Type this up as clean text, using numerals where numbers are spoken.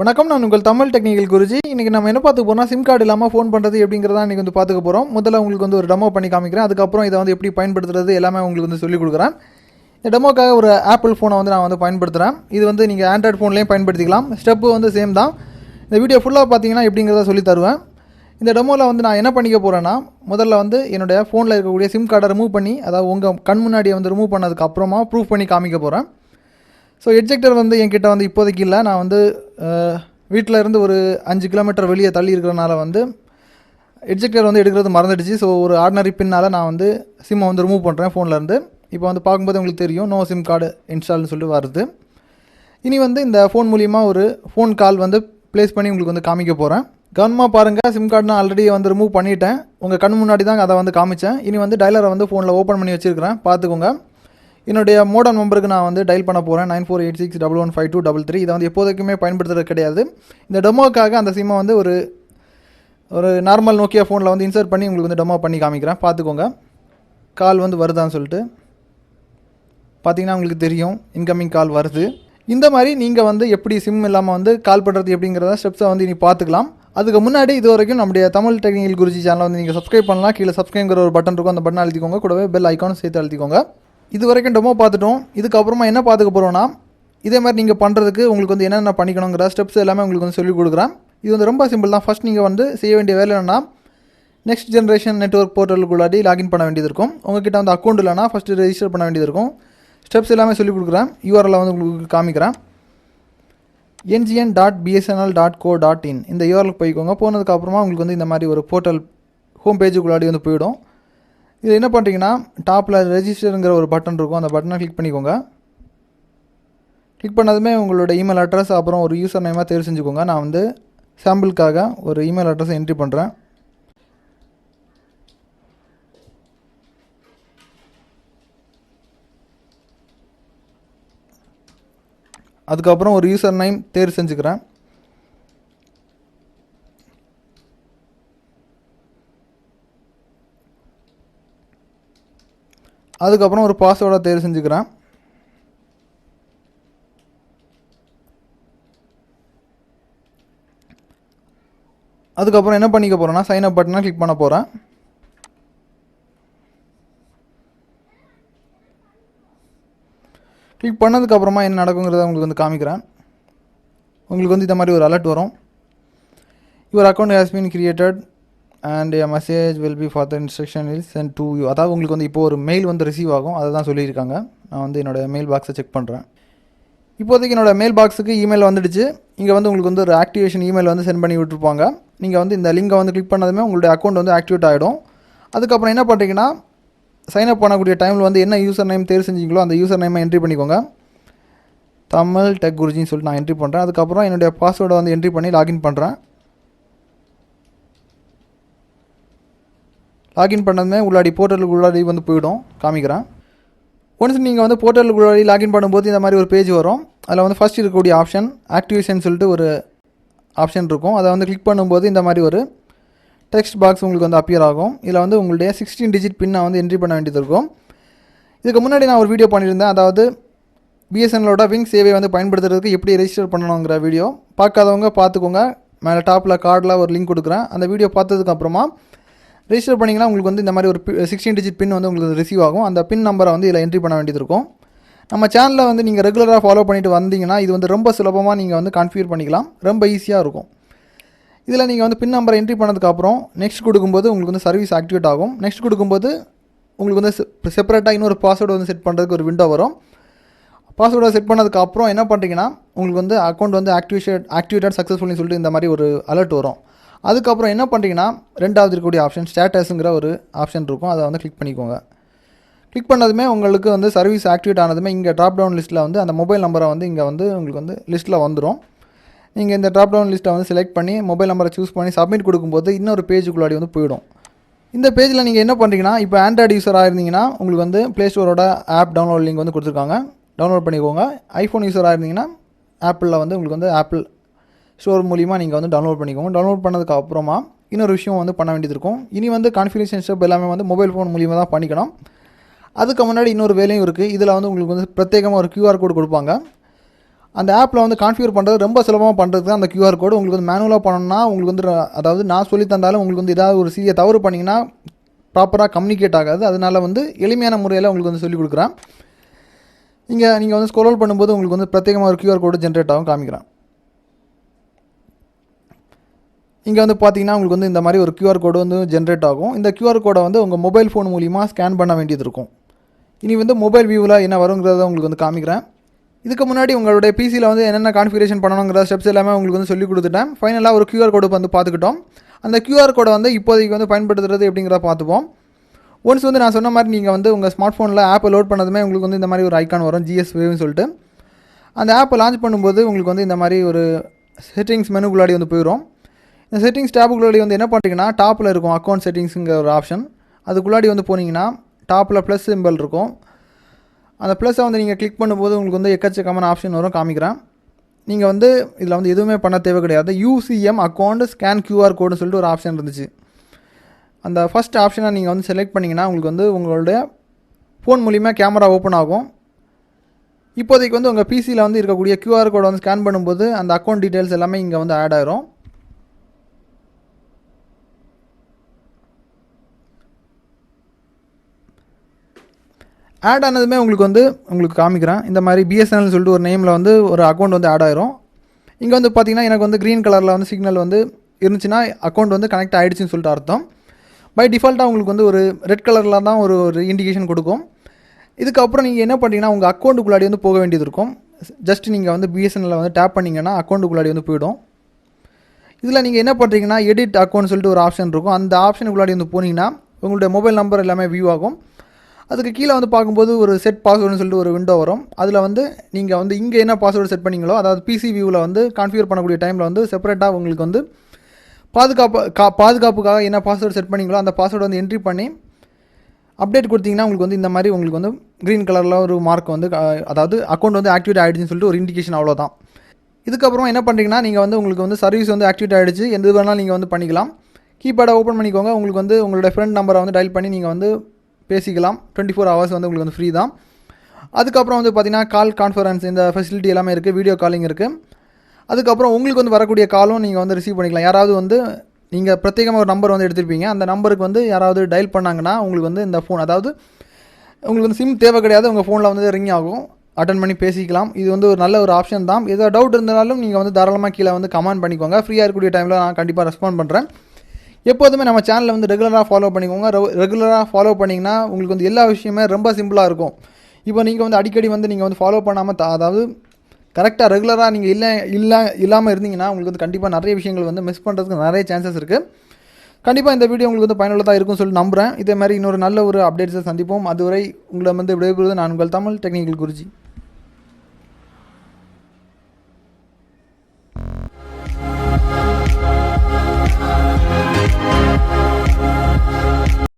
வணக்கம், நான் உங்கள் தமிழ் டெக்னிக்கல் குருஜி. இன்றைக்கி நம்ம என்ன பார்த்துக்க போகிறோம்னா, சிம் கார்டு இல்லாமல் ஃபோன் பண்ணுறது எப்படிங்கிறத இன்றைக்கி வந்து பார்த்துக்க போகிறோம். முதல்ல உங்களுக்கு வந்து ஒரு டெமோ பண்ணி காமிக்கிறேன். அதுக்கப்புறம் இதை வந்து எப்படி பயன்படுத்துறது எல்லாமே உங்களுக்கு வந்து சொல்லிக் கொடுக்குறேன். இந்த டெமோக்காக ஒரு ஆப்பிள் ஃபோனை வந்து நான் வந்து பயன்படுத்துகிறேன். இது வந்து நீங்கள் ஆண்ட்ராய்ட் ஃபோன்லேயும் பயன்படுத்திக்கலாம். ஸ்டெப்பு வந்து சேம் தான். இந்த வீடியோ ஃபுல்லாக பார்த்தீங்கன்னா எப்படிங்கிறத சொல்லி தருவேன். இந்த டெமோவில் வந்து நான் என்ன பண்ணிக்க போகிறேன்னா, முதல்ல வந்து என்னுடைய ஃபோனில் இருக்கக்கூடிய சிம் கார்டை ரிமூவ் பண்ணி, அதாவது உங்கள் கண் முன்னாடியே வந்து ரிமூவ் பண்ணதுக்கு அப்புறமா ப்ரூஃப் பண்ணி காமிக்க போகிறேன். ஸோ எட்ஜெக்டர் வந்து என்கிட்ட வந்து இப்போதைக்கு இல்லை. நான் வந்து வீட்டில் இருந்து ஒரு 5 கிலோமீட்டர் வெளியே தள்ளி இருக்கிறனால வந்து எட்ஜெக்டர் வந்து எடுக்கிறது மறந்துடுச்சு. ஸோ ஒரு ஆர்டினரி பின்னால் நான் வந்து சிம்மை வந்து ரிமூவ் பண்ணுறேன் ஃபோன்லேருந்து. இப்போ வந்து பார்க்கும்போது உங்களுக்கு தெரியும், நோ சிம் கார்டு இன்ஸ்டால்னு சொல்லி வருது. இனி வந்து இந்த ஃபோன் மூலிமா ஒரு ஃபோன் கால் வந்து ப்ளேஸ் பண்ணி உங்களுக்கு வந்து காமிக்க போகிறேன். கவனமாக பாருங்கள், சிம் கார்டு நான் ஆல்ரெடி வந்து ரிமூவ் பண்ணிவிட்டேன். உங்கள் கண் முன்னாடி தான் அதை வந்து காமிச்சேன். இனி வந்து டயலரை வந்து ஃபோனில் ஓப்பன் பண்ணி வச்சுருக்கிறேன், பார்த்துக்கோங்க. என்னுடைய மோடம் நம்பருக்கு நான் வந்து டயல் பண்ண போகிறேன், 9486115233. இதை வந்து எப்போதைக்குமே பயன்படுத்துறது கிடையாது. இந்த டெமோக்காக அந்த சிம்மை வந்து ஒரு நார்மல் நோக்கியா ஃபோனில் வந்து இன்சர்ட் பண்ணி உங்களுக்கு வந்து டெமோ பண்ணி காமிக்கிறேன், பார்த்துக்கோங்க. கால் வந்து வருதான்னு சொல்லிட்டு பார்த்தீங்கன்னா உங்களுக்கு தெரியும், இன்கமிங் கால் வருது. இந்த மாதிரி நீங்கள் வந்து எப்படி சிம் இல்லாமல் வந்து கால் பண்ணுறது எப்படிங்கிறத ஸ்டெப்ஸை வந்து இனி பார்த்துக்கலாம். அதுக்கு முன்னாடி இது வரைக்கும் நம்முடைய தமிழ் டெக்னிக்கல் குருஜி சேனலை வந்து நீங்கள் சப்ஸ்கிரைப் பண்ணலாம். கீழே சப்ஸ்கிரைப்ங்கிற ஒரு பட்டன் இருக்கும், அந்த பட்டன் அழுத்திக்கோங்க. கூடவே பெல் ஐக்கானும் சேர்த்து அழுத்திக்கோங்க. இது வரைக்கும் டெமோ பார்த்துட்டோம். இதுக்கப்புறமா என்ன பார்த்துக்க போகிறோன்னா, இதே மாதிரி நீங்கள் பண்ணுறதுக்கு உங்களுக்கு வந்து என்னென்ன பண்ணிக்கணுங்கிற ஸ்டெப்ஸ் எல்லாமே உங்களுக்கு வந்து சொல்லிக் கொடுக்குறேன். இது வந்து ரொம்ப சிம்பிள் தான். ஃபஸ்ட் நீங்கள் வந்து செய்ய வேண்டிய வேலை என்னென்னா, நெக்ஸ்ட் ஜென்ரேஷன் நெட்வொர்க் போர்ட்டலுக்குள்ளாடி லாகின் பண்ண வேண்டியது இருக்கும். உங்கள்கிட்ட வந்து அக்கௌண்ட் இல்லைனா ஃபஸ்ட்டு ரெஜிஸ்டர் பண்ண வேண்டியது இருக்கும். ஸ்டெப்ஸ் எல்லாமே சொல்லிக் கொடுக்குறேன். யூஆர்எல் வந்து உங்களுக்கு காமிக்கிறேன். ngn.bsnl.co.in இந்த யூஆர்எலுக்கு போய்க்கோங்க. போனதுக்கப்புறமா உங்களுக்கு வந்து இந்த மாதிரி ஒரு போர்ட்டல் ஹோம் பேஜுக்குள்ளாடி வந்து போயிடும். இது என்ன பண்ணுறீங்கன்னா, டாப்பில் ரெஜிஸ்டருங்கிற ஒரு பட்டன் இருக்கும், அந்த பட்டனை கிளிக் பண்ணிக்கோங்க. கிளிக் பண்ணதுமே உங்களோட இமெயில் அட்ரஸ் அப்புறம் ஒரு யூசர் நேமாக தேர்வு செஞ்சுக்கோங்க. நான் வந்து சாம்பிளுக்காக ஒரு இமெயில் அட்ரஸை என்ட்ரி பண்ணுறேன். அதுக்கப்புறம் ஒரு யூசர் நேம் தேர்வு செஞ்சுக்கிறேன். அதுக்கப்புறம் ஒரு பாஸ்வேர்டை தேர்வு செஞ்சுக்கிறேன். அதுக்கப்புறம் என்ன பண்ணிக்க போகிறேன்னா, சைன் அப் பட்டனை கிளிக் பண்ண போகிறேன். கிளிக் பண்ணதுக்கப்புறமா என்ன நடக்குங்கிறத உங்களுக்கு வந்து காமிக்கிறேன். உங்களுக்கு வந்து இந்த மாதிரி ஒரு அலர்ட் வரும். Your account has been created and a message will be further instruction is sent to you. அதாவது உங்களுக்கு வந்து இப்போ ஒரு மெயில் வந்து ரிசீவ் ஆகும், அதை தான் சொல்லியிருக்காங்க. நான் வந்து என்னோடய மெயில் பாக்ஸை செக் பண்ணுறேன். இப்போதைக்கு என்னோடய மெயில் பாக்ஸுக்கு இமெயில் வந்துடுச்சு. இங்கே வந்து உங்களுக்கு வந்து ஒரு ஆக்டிவேஷன் இமெயில் வந்து சென்ட் பண்ணி விட்டுருப்பாங்க. நீங்கள் வந்து இந்த லிங்கை வந்து கிளிக் பண்ணதுமே உங்களுடைய அக்கௌண்ட் வந்து ஆக்டிவேட் ஆகிடும். அதுக்கப்புறம் என்ன பண்ணுறீங்கன்னா, சைன் அப் பண்ணக்கூடிய டைமில் வந்து என்ன யூசர் நேம் தேர்வு செஞ்சீங்களோ அந்த யூசர் நேமை என்ட்ரி பண்ணிக்கோங்க. தமிழ் டெக் குருஜின்னு சொல்லிட்டு நான் என்ட்ரி பண்ணுறேன். அதுக்கப்புறம் என்னுடைய பாஸ்வேர்டை வந்து என்ட்ரி பண்ணி லாகின் பண்ணுறேன். லாகின் பண்ணதுமே உள்ளாடி போர்ட்டலுக்கு உள்ளாடி வந்து போயிடும், காமிக்கிறேன். ஒன்ஸ் நீங்கள் வந்து போர்ட்டலுக்கு உள்ளாடி லாகின் பண்ணும்போது இந்த மாதிரி ஒரு பேஜ் வரும். அதில் வந்து ஃபஸ்ட் இருக்கக்கூடிய ஆப்ஷன் ஆக்டிவேஷன் சொல்லிட்டு ஒரு ஆப்ஷன் இருக்கும். அதை வந்து கிளிக் பண்ணும்போது இந்த மாதிரி ஒரு டெக்ஸ்ட் பாக்ஸ் உங்களுக்கு வந்து அப்பியர் ஆகும். இதில் வந்து உங்களுடைய 16 டிஜிட் பின்னை வந்து என்ட்ரி பண்ண வேண்டியது இருக்கும். இதுக்கு முன்னாடி நான் ஒரு வீடியோ பண்ணியிருந்தேன், அதாவது பிஎஸ்என்எலோட விங் சேவை வந்து பயன்படுத்துறதுக்கு எப்படி ரெஜிஸ்டர் பண்ணணுங்கிற வீடியோ. பார்க்காதவங்க பார்த்துக்கோங்க. மேலே டாப்பில் கார்டில் ஒரு லிங்க் கொடுக்குறேன். அந்த வீடியோ பார்த்ததுக்கப்புறமா ரெஜிஸ்டர் பண்ணிங்கன்னா உங்களுக்கு வந்து இந்த மாதிரி ஒரு 16 டிஜிட் பின் வந்து உங்களுக்கு ரிசீவ் ஆகும். அந்த பின் நம்பரை வந்து இதில் என்ட்ரி பண்ண வேண்டியது இருக்கும். நம்ம சேனலில் வந்து நீங்கள் ரெகுலராக ஃபாலோ பண்ணிட்டு வந்தீங்கன்னா இது வந்து ரொம்ப சுலபமாக நீங்கள் வந்து கான்ஃபிகர் பண்ணிக்கலாம், ரொம்ப ஈஸியாக இருக்கும். இதில் நீங்கள் வந்து பின் நம்பரை என்ட்ரி பண்ணதுக்கப்புறம் நெக்ஸ்ட் கொடுக்கும்போது உங்களுக்கு வந்து சர்வீஸ் ஆக்டிவேட் ஆகும். நெக்ஸ்ட் கொடுக்கும்போது உங்களுக்கு வந்து செப்பரேட்டாக இன்னொரு பாஸ்வேர்டு வந்து செட் பண்ணுறதுக்கு ஒரு விண்டோ வரும். பாஸ்வேர்டை செட் பண்ணதுக்கப்புறம் என்ன பண்ணுறீங்கன்னா, உங்களுக்கு வந்து அக்கௌண்ட் வந்து ஆக்டிவேட்டட் சக்ஸஸ்ஃபுல்னு சொல்லிட்டு இந்த மாதிரி ஒரு அலர்ட் வரும். அதுக்கப்புறம் என்ன பண்ணுறீங்கன்னா, ரெண்டாவது இருக்கக்கூடிய ஆப்ஷன் ஸ்டேட்டஸுங்கிற ஒரு ஆப்ஷன் இருக்கும், அதை வந்து கிளிக் பண்ணிக்கோங்க. கிளிக் பண்ணதுமே உங்களுக்கு வந்து சர்வீஸ் ஆக்டிவேட் ஆனதுமே இங்கே ட்ராப் டவுன் லிஸ்ட்டில் வந்து அந்த மொபைல் நம்பரை வந்து இங்கே வந்து உங்களுக்கு வந்து லிஸ்ட்டில் வந்துடும். நீங்கள் இந்த ட்ராப் டவுன் லிஸ்ட்டை வந்து செலக்ட் பண்ணி மொபைல் நம்பரை சூஸ் பண்ணி சப்மிட் கொடுக்கும்போது இன்னொரு பேஜுக்குள்ளாடி வந்து போயிடும். இந்த பேஜில் நீங்கள் என்ன பண்ணுறீங்கன்னா, இப்போ ஆண்ட்ராய்டு யூஸராக இருந்தீங்கன்னா உங்களுக்கு வந்து ப்ளே ஸ்டோரோட ஆப் டவுன்லோட் லிங்க் வந்து கொடுத்துருக்காங்க, டவுன்லோட் பண்ணிக்கோங்க. ஐஃபோன் யூஸராக இருந்தீங்கன்னா ஆப்பிளில் வந்து உங்களுக்கு வந்து ஆப்பிள் ஸ்டோர் மூலிமா நீங்கள் வந்து டவுன்லோட் பண்ணிக்கோங்க. டவுன்லோட் பண்ணதுக்கு அப்புறமா இன்னொரு விஷயம் வந்து பண்ண வேண்டியது இருக்கும். இனி வந்து கான்ஃபிகரேஷன் ஸ்டெப் எல்லாமே வந்து மொபைல் ஃபோன் மூலிமா தான் பண்ணிக்கணும். அதுக்கு முன்னாடி இன்னொரு வேலையும் இருக்குது. இதில் வந்து உங்களுக்கு வந்து பிரத்யேகமாக ஒரு QR கோடு கொடுப்பாங்க. அந்த ஆப்பில் வந்து கான்ஃபிகர் பண்ணுறது ரொம்ப சுலபமாக பண்ணுறது தான் அந்த QR கோடு. உங்களுக்கு வந்து மேனுவலாக பண்ணணும்னா உங்களுக்கு வந்து அதாவது நான் சொல்லி தந்தாலும் உங்களுக்கு வந்து ஏதாவது ஒரு சிறிய தவறு பண்ணிங்கன்னா ப்ராப்பராக கம்யூனிகேட் ஆகாது. அதனால வந்து எளிமையான முறையில் உங்களுக்கு வந்து சொல்லிக் கொடுக்குறேன். இங்கே நீங்கள் வந்து ஸ்க்ரோல் பண்ணும்போது உங்களுக்கு வந்து பிரத்யேகமாக ஒரு QR கோடு ஜென்ரேட் ஆகும் காமிக்கிறேன். இங்கே வந்து பார்த்தீங்கன்னா உங்களுக்கு வந்து இந்த மாதிரி ஒரு QR கோடு வந்து ஜென்ரேட் ஆகும். இந்த QR கோடை வந்து உங்கள் மொபைல் ஃபோன் மூலிமா ஸ்கேன் பண்ண வேண்டியது இருக்கும். இனி வந்து மொபைல் வியூவில் என்ன வருங்கிறத உங்களுக்கு வந்து காமிக்கிறேன். இதுக்கு முன்னாடி உங்களுடைய பிசியில் வந்து என்னென்ன கான்ஃபிகரேஷன் பண்ணணுங்கிற ஸ்டெப்ஸ் எல்லாமே உங்களுக்கு வந்து சொல்லிக் கொடுத்துட்டேன். ஃபைனலாக ஒரு QR கோடு வந்து பார்த்துக்கிட்டோம். அந்த QR கோடை வந்து இப்போதைக்கு வந்து பயன்படுத்துறது எப்படிங்கிறத பார்த்துப்போம். ஒன்ஸ் வந்து நான் சொன்ன மாதிரி நீங்கள் வந்து உங்கள் ஸ்மார்ட் ஃபோனில் ஆப்பை லோட் பண்ணதுமே உங்களுக்கு வந்து இந்த மாதிரி ஒரு ஐக்கான் வரும், GS Waveன்னு சொல்லிட்டு. அந்த ஆப்பை லான்ச் பண்ணும்போது உங்களுக்கு வந்து இந்த மாதிரி ஒரு செட்டிங்ஸ் மெனுக்குள்ளாடி வந்து போயிடும். இந்த செட்டிங்ஸ் டேபுக்குள்ளாடி வந்து என்ன பண்ணுறீங்கன்னா டாப்பில் இருக்கும் அக்கௌண்ட் செட்டிங்ஸுங்கிற ஒரு ஆப்ஷன். அதுக்குள்ளாடி வந்து போனீங்கன்னா டாப்பில் ப்ளஸ் சிம்பிள் இருக்கும். அந்த ப்ளஸ்ஸை வந்து நீங்கள் கிளிக் பண்ணும்போது உங்களுக்கு வந்து எக்கச்சக்கமான ஆப்ஷன் வரும் காமிக்கிறேன். நீங்கள் வந்து இதில் வந்து எதுவுமே பண்ண தேவை கிடையாது. UCM அக்கௌண்ட் ஸ்கேன் QR கோடுன்னு சொல்லிட்டு ஒரு ஆப்ஷன் இருந்துச்சு. அந்த ஃபஸ்ட் ஆப்ஷனை நீங்கள் வந்து செலக்ட் பண்ணிங்கன்னா உங்களுக்கு வந்து உங்களுடைய ஃபோன் மூலிமா கேமரா ஓப்பன் ஆகும். இப்போதைக்கு வந்து உங்கள் பிசியில் வந்து இருக்கக்கூடிய QR கோடை வந்து ஸ்கேன் பண்ணும்போது அந்த அக்கௌண்ட் டீட்டெயில்ஸ் எல்லாமே இங்கே வந்து ஆட் ஆயிரும். ஆட் ஆனதுமே உங்களுக்கு காமிக்கிறேன். இந்த மாதிரி BSNL சொல்லிட்டு ஒரு நேமில் வந்து ஒரு அக்கௌண்ட் வந்து ஆட் ஆயிரும். இங்கே வந்து பார்த்தீங்கன்னா எனக்கு வந்து க்ரீன் கலரில் வந்து சிக்னல் வந்து இருந்துச்சுன்னா அக்கௌண்ட் வந்து கனெக்ட் ஆகிடுச்சின்னு சொல்லிட்டு அர்த்தம். பை டிஃபால்ட்டாக உங்களுக்கு வந்து ஒரு ரெட் கலரில் தான் ஒரு இண்டிகேஷன் கொடுக்கும். இதுக்கப்புறம் நீங்கள் என்ன பண்ணிங்கன்னா உங்கள் அக்கௌண்ட்டுக்குள்ளாடி வந்து போக வேண்டியது இருக்கும். ஜஸ்ட் நீங்கள் வந்து BSNL வந்து டேப் பண்ணிங்கன்னா அக்கௌண்ட்டுக்குள்ளாடி வந்து போயிடும். இதில் நீங்கள் என்ன பண்ணுறீங்கன்னா எடிட் அக்கௌண்ட் சொல்லிட்டு ஒரு ஆப்ஷன் இருக்கும். அந்த ஆப்ஷனுக்குள்ளாடி வந்து போனீங்கன்னா உங்களுடைய மொபைல் நம்பர் எல்லாமே வியூ ஆகும். அதுக்கு கீழே வந்து பார்க்கும்போது ஒரு செட் பாஸ்வேர்டுன்னு சொல்லிட்டு ஒரு விண்டோ வரும். அதில் வந்து நீங்கள் வந்து இங்கே என்ன பாஸ்வேர்டு செட் பண்ணிங்களோ அதாவது பிசி வியூவில் வந்து கான்ஃபிகர் பண்ணக்கூடிய டைமில் வந்து செப்பரேட்டாக உங்களுக்கு வந்து பாதுகாப்புக்காக என்ன பாஸ்வேர்டு செட் பண்ணிங்களோ அந்த பாஸ்வேர்டு வந்து என்ட்ரி பண்ணி அப்டேட் கொடுத்தீங்கன்னா உங்களுக்கு வந்து இந்த மாதிரி உங்களுக்கு வந்து க்ரீன் கலரில் ஒரு மார்க் வந்து அதாவது அக்கௌண்ட் வந்து ஆக்டிவேட் ஆகிடுச்சின்னு சொல்லிட்டு ஒரு இண்டிகேஷன் அவ்வளோதான். இதுக்கப்புறம் என்ன பண்ணுறீங்கன்னா நீங்கள் வந்து உங்களுக்கு வந்து சர்வீஸ் வந்து ஆக்டிவேட் ஆகிடுச்சு, எது வேணாலும் நீங்கள் வந்து பண்ணிக்கலாம். கீபேடை ஓப்பன் பண்ணிக்கோங்க. உங்களுக்கு வந்து உங்களுடைய ஃப்ரெண்ட் நம்பரை வந்து டயல் பண்ணி நீங்கள் வந்து பேசிக்கலாம். 24 ஹவர்ஸ் வந்து உங்களுக்கு வந்து ஃப்ரீ தான். அதுக்கப்புறம் வந்து பார்த்திங்கன்னா கால் கான்ஃபரன்ஸ் இந்த ஃபெசிலிட்டி எல்லாமே இருக்குது, வீடியோ காலிங் இருக்குது. அதுக்கப்புறம் உங்களுக்கு வந்து வரக்கூடிய காலும் நீங்கள் வந்து ரிசீவ் பண்ணிக்கலாம். யாராவது வந்து நீங்கள் பிரத்யேகமாக ஒரு நம்பர் வந்து எடுத்திருப்பீங்க, அந்த நம்பருக்கு வந்து யாராவது டயல் பண்ணாங்கன்னா உங்களுக்கு வந்து இந்த ஃபோன் அதாவது உங்களுக்கு வந்து சிம் தேவை கிடையாது, உங்கள் ஃபோனில் வந்து ரிங் ஆகும், அட்டன் பண்ணி பேசிக்கலாம். இது வந்து ஒரு நல்ல ஒரு ஆப்ஷன் தான். ஏதோ டவுட் இருந்தாலும் நீங்கள் வந்து தாராளமாக கீழே வந்து கமெண்ட் பண்ணிக்கோங்க. ஃப்ரீயாக இருக்கக்கூடிய டைமில் நான் கண்டிப்பாக ரெஸ்பாண்ட் பண்ணுறேன். எப்போதுமே நம்ம சேனலில் வந்து ரெகுலராக ஃபாலோ பண்ணிக்கோங்க. ரெகுலராக ஃபாலோ பண்ணிங்கன்னா உங்களுக்கு வந்து எல்லா விஷயமே ரொம்ப சிம்பிளாக இருக்கும். இப்போ நீங்கள் வந்து அடிக்கடி வந்து நீங்கள் வந்து ஃபாலோ பண்ணாமல் அதாவது கரெக்டாக ரெகுலராக நீங்கள் இல்லாமல் இருந்தீங்கன்னா உங்களுக்கு வந்து கண்டிப்பாக நிறைய விஷயங்கள் வந்து மிஸ் பண்ணுறதுக்கு நிறைய சான்சஸ் இருக்குது. கண்டிப்பாக இந்த வீடியோ உங்களுக்கு வந்து பயனுள்ளதாக இருக்கும்னு சொல்லி நம்புகிறேன். இதே மாதிரி இன்னொரு நல்ல ஒரு அப்டேட்ஸை சந்திப்போம். அதுவரை உங்களை வந்து விடைபெறுவது நான் உங்கள் தமிழ் டெக்னிக்கல் குருஜி.